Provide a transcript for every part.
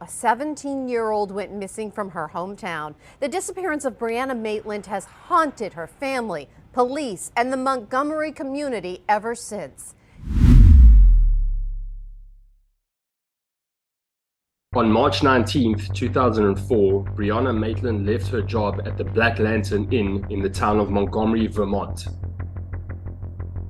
A 17-year-old went missing from her hometown. The disappearance of Brianna Maitland has haunted her family, police, and the Montgomery community ever since. On March 19, 2004, Brianna Maitland left her job at the Black Lantern Inn in the town of Montgomery, Vermont.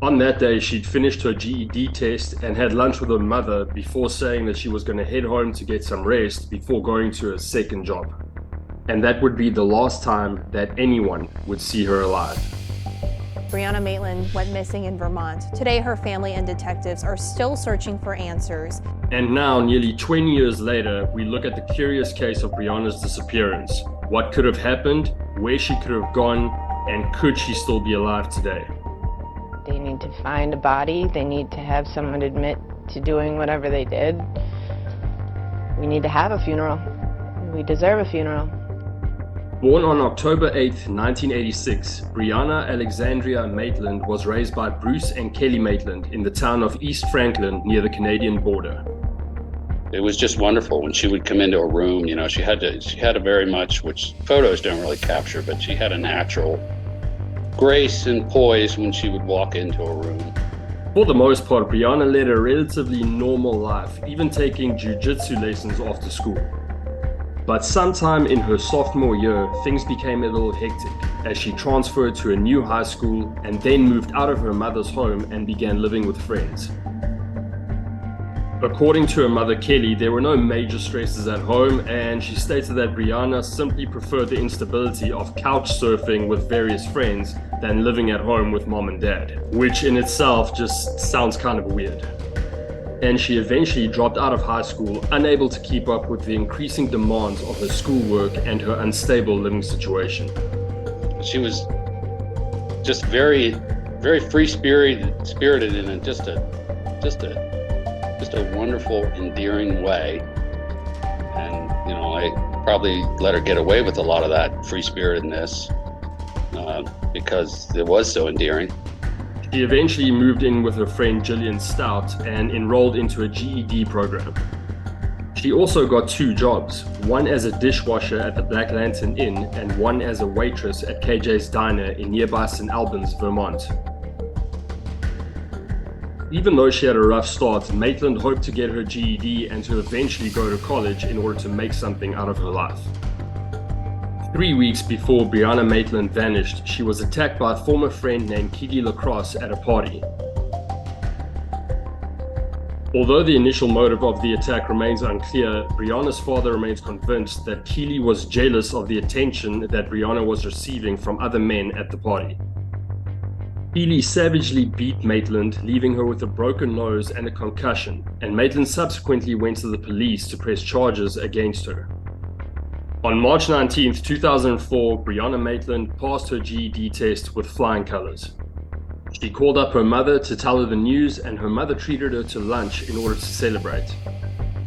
On that day, she'd finished her GED test and had lunch with her mother before saying that she was going to head home to get some rest before going to her second job. And that would be the last time that anyone would see her alive. Brianna Maitland went missing in Vermont. Today, her family and detectives are still searching for answers. And now, nearly 20 years later, we look at the curious case of Brianna's disappearance. What could have happened, where she could have gone, and could she still be alive today? They need to find a body. They need to have someone admit to doing whatever they did. We need to have a funeral. We deserve a funeral. Born on October 8, 1986, Brianna Alexandria Maitland was raised by Bruce and Keallie Maitland in the town of East Franklin near the Canadian border. It was just wonderful when she would come into a room. You know, she had a very much, which photos don't really capture, but she had a natural grace and poise when she would walk into a room. For the most part, Brianna led a relatively normal life, even taking jiu-jitsu lessons after school. But sometime in her sophomore year, things became a little hectic as she transferred to a new high school and then moved out of her mother's home and began living with friends. According to her mother Keallie, there were no major stresses at home, and she stated that Brianna simply preferred the instability of couch surfing with various friends than living at home with mom and dad, which in itself just sounds kind of weird. And she eventually dropped out of high school, unable to keep up with the increasing demands of her schoolwork and her unstable living situation. She was just very, very free-spirited in just a wonderful, endearing way. And, you know, I probably let her get away with a lot of that free-spiritedness because it was so endearing. She eventually moved in with her friend Jillian Stout and enrolled into a GED program. She also got 2 jobs, one as a dishwasher at the Black Lantern Inn and one as a waitress at KJ's Diner in nearby St. Albans, Vermont. Even though she had a rough start, Maitland hoped to get her GED and to eventually go to college in order to make something out of her life. 3 weeks before Brianna Maitland vanished, she was attacked by a former friend named Keallie Lacross at a party. Although the initial motive of the attack remains unclear, Brianna's father remains convinced that Keallie was jealous of the attention that Brianna was receiving from other men at the party. Keallie savagely beat Maitland, leaving her with a broken nose and a concussion, and Maitland subsequently went to the police to press charges against her. On March 19, 2004, Brianna Maitland passed her GED test with flying colors. She called up her mother to tell her the news, and her mother treated her to lunch in order to celebrate.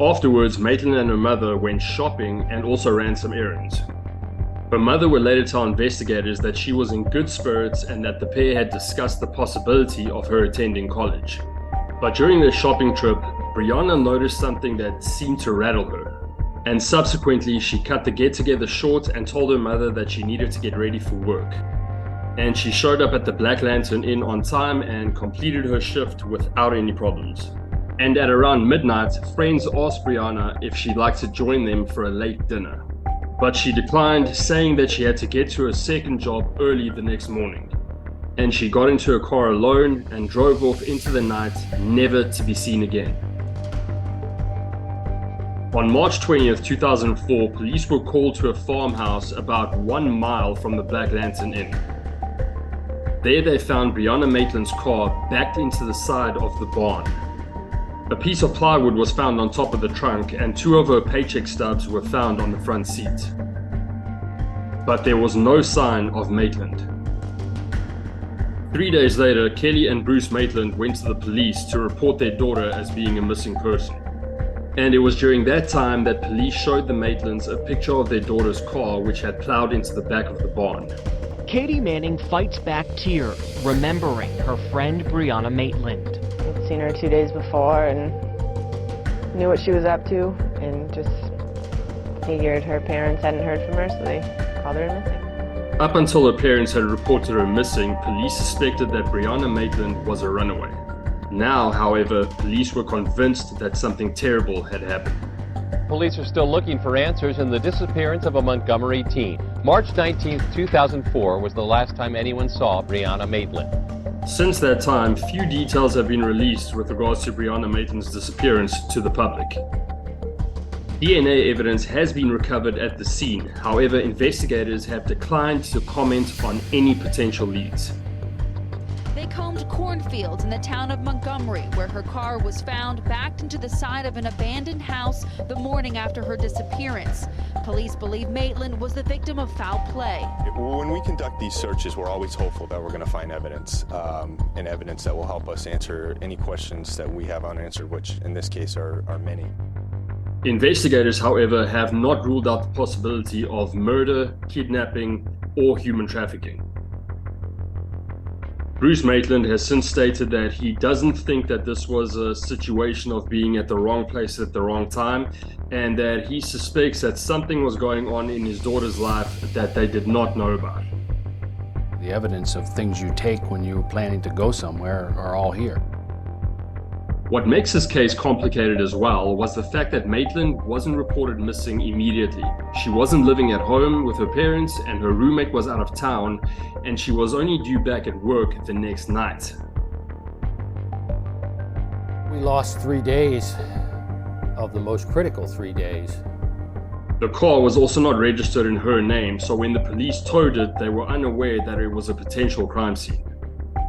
Afterwards, Maitland and her mother went shopping and also ran some errands. Her mother would later tell investigators that she was in good spirits and that the pair had discussed the possibility of her attending college. But during their shopping trip, Brianna noticed something that seemed to rattle her. And subsequently, she cut the get-together short and told her mother that she needed to get ready for work. And she showed up at the Black Lantern Inn on time and completed her shift without any problems. And at around midnight, friends asked Brianna if she'd like to join them for a late dinner. But she declined, saying that she had to get to her second job early the next morning. And she got into her car alone and drove off into the night, never to be seen again. On March 20th, 2004, police were called to a farmhouse about 1 mile from the Black Lantern Inn. There they found Brianna Maitland's car backed into the side of the barn. A piece of plywood was found on top of the trunk, and 2 of her paycheck stubs were found on the front seat. But there was no sign of Maitland. 3 days later, Keallie and Bruce Maitland went to the police to report their daughter as being a missing person. And it was during that time that police showed the Maitlands a picture of their daughter's car, which had plowed into the back of the barn. Katie Manning fights back tears, remembering her friend Brianna Maitland. I'd seen her 2 days before and knew what she was up to, and just Figured her parents hadn't heard from her, so they called her missing. Up until her parents had reported her missing, police suspected that Brianna Maitland was a runaway. Now, however, police were convinced that something terrible had happened. Police are still looking for answers in the disappearance of a Montgomery teen. March 19, 2004 was the last time anyone saw Brianna Maitland. Since that time, few details have been released with regards to Brianna Maitland's disappearance to the public. DNA evidence has been recovered at the scene. However, investigators have declined to comment on any potential leads. They combed cornfields in the town of Montgomery, where her car was found backed into the side of an abandoned house the morning after her disappearance. Police believe Maitland was the victim of foul play. When we conduct these searches, we're always hopeful that we're going to find evidence, and evidence that will help us answer any questions that we have unanswered, which in this case are many. Investigators, however, have not ruled out the possibility of murder, kidnapping, or human trafficking. Bruce Maitland has since stated that he doesn't think that this was a situation of being at the wrong place at the wrong time, and that he suspects that something was going on in his daughter's life that they did not know about. The evidence of things you take when you're planning to go somewhere are all here. What makes his case complicated as well was the fact that Maitland wasn't reported missing immediately. She wasn't living at home with her parents, and her roommate was out of town, and she was only due back at work the next night. We lost 3 days of the most critical 3 days. The car was also not registered in her name, so when the police towed it, they were unaware that it was a potential crime scene.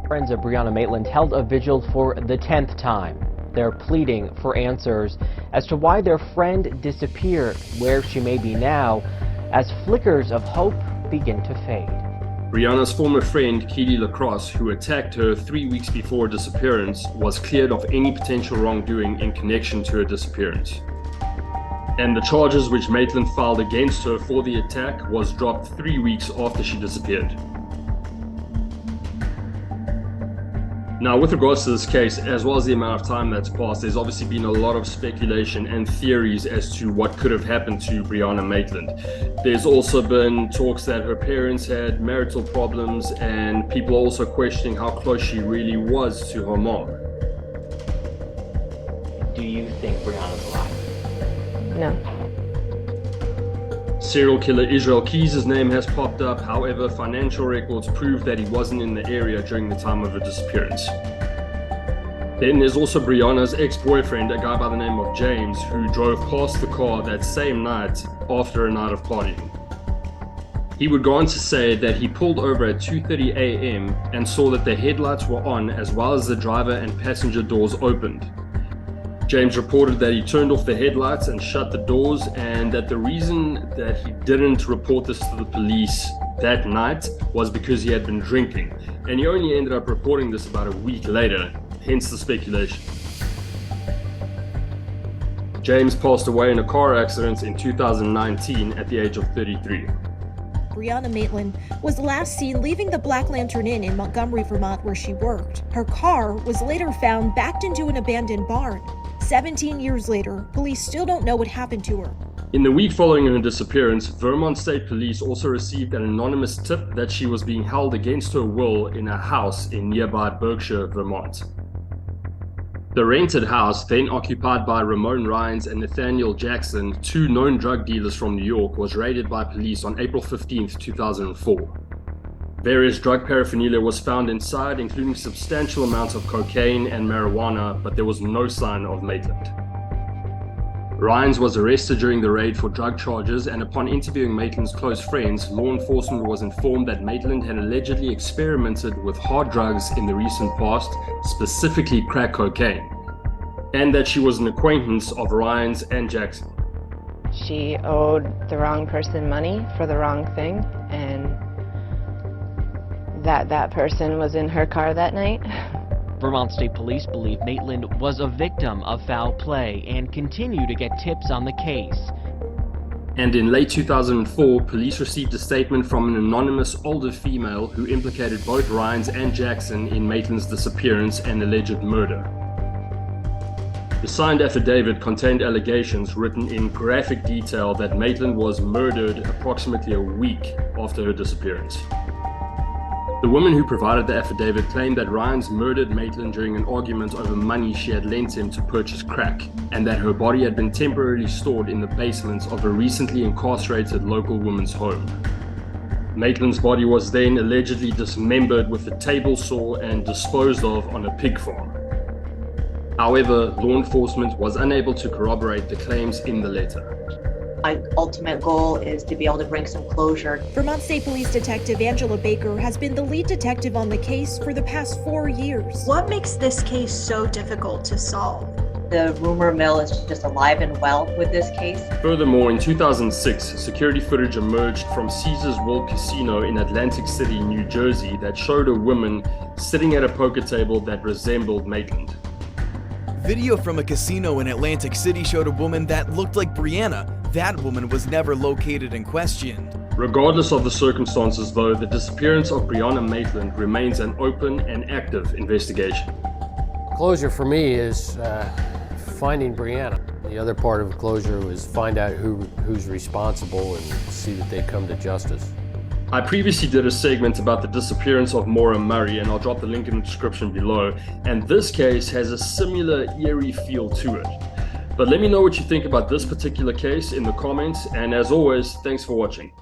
Friends of Brianna Maitland held a vigil for the 10th time. They're pleading for answers as to why their friend disappeared, where she may be now, as flickers of hope begin to fade. Brianna's former friend, Keallie Lacross, who attacked her 3 weeks before her disappearance, was cleared of any potential wrongdoing in connection to her disappearance. And the charges which Maitland filed against her for the attack was dropped 3 weeks after she disappeared. Now, with regards to this case, as well as the amount of time that's passed, there's obviously been a lot of speculation and theories as to what could have happened to Brianna Maitland. There's also been talks that her parents had marital problems, and people are also questioning how close she really was to her mom. Do you think Brianna's alive? No. Serial killer Israel Keys' name has popped up. However, financial records prove that he wasn't in the area during the time of her disappearance. Then there's also Brianna's ex-boyfriend, a guy by the name of James, who drove past the car that same night after a night of partying. He would go on to say that he pulled over at 2:30 a.m. and saw that the headlights were on as well as the driver and passenger doors opened. James reported that he turned off the headlights and shut the doors, and that the reason that he didn't report this to the police that night was because he had been drinking, and he only ended up reporting this about a week later, hence the speculation. James passed away in a car accident in 2019 at the age of 33. Brianna Maitland was last seen leaving the Black Lantern Inn in Montgomery, Vermont, where she worked. Her car was later found backed into an abandoned barn. 17 years later, police still don't know what happened to her. In the week following her disappearance, Vermont State Police also received an anonymous tip that she was being held against her will in a house in nearby Berkshire, Vermont. The rented house, then occupied by Ramon Rines and Nathaniel Jackson, two known drug dealers from New York, was raided by police on April 15, 2004. Various drug paraphernalia was found inside, including substantial amounts of cocaine and marijuana, but there was no sign of Maitland. Rines was arrested during the raid for drug charges, and upon interviewing Maitland's close friends, law enforcement was informed that Maitland had allegedly experimented with hard drugs in the recent past, specifically crack cocaine, and that she was an acquaintance of Rines and Jackson. She owed the wrong person money for the wrong thing, and that person was in her car that night. Vermont State Police believe Maitland was a victim of foul play and continue to get tips on the case. And in late 2004, police received a statement from an anonymous older female who implicated both Rines and Jackson in Maitland's disappearance and alleged murder. The signed affidavit contained allegations written in graphic detail that Maitland was murdered approximately a week after her disappearance. The woman who provided the affidavit claimed that Ryans murdered Maitland during an argument over money she had lent him to purchase crack, and that her body had been temporarily stored in the basement of a recently incarcerated local woman's home. Maitland's body was then allegedly dismembered with a table saw and disposed of on a pig farm. However, law enforcement was unable to corroborate the claims in the letter. My ultimate goal is to be able to bring some closure. Vermont State Police Detective Angela Baker has been the lead detective on the case for the past 4 years. What makes this case so difficult to solve? The rumor mill is just alive and well with this case. Furthermore, in 2006, security footage emerged from Caesars World Casino in Atlantic City, New Jersey that showed a woman sitting at a poker table that resembled Maitland. Video from a casino in Atlantic City showed a woman that looked like Brianna. That woman was never located and questioned. Regardless of the circumstances, though, the disappearance of Brianna Maitland remains an open and active investigation. Closure for me is finding Brianna. The other part of closure was find out who's responsible and see that they come to justice. I previously did a segment about the disappearance of Maura Murray, and I'll drop the link in the description below, and this case has a similar eerie feel to it. But let me know what you think about this particular case in the comments, and as always, thanks for watching.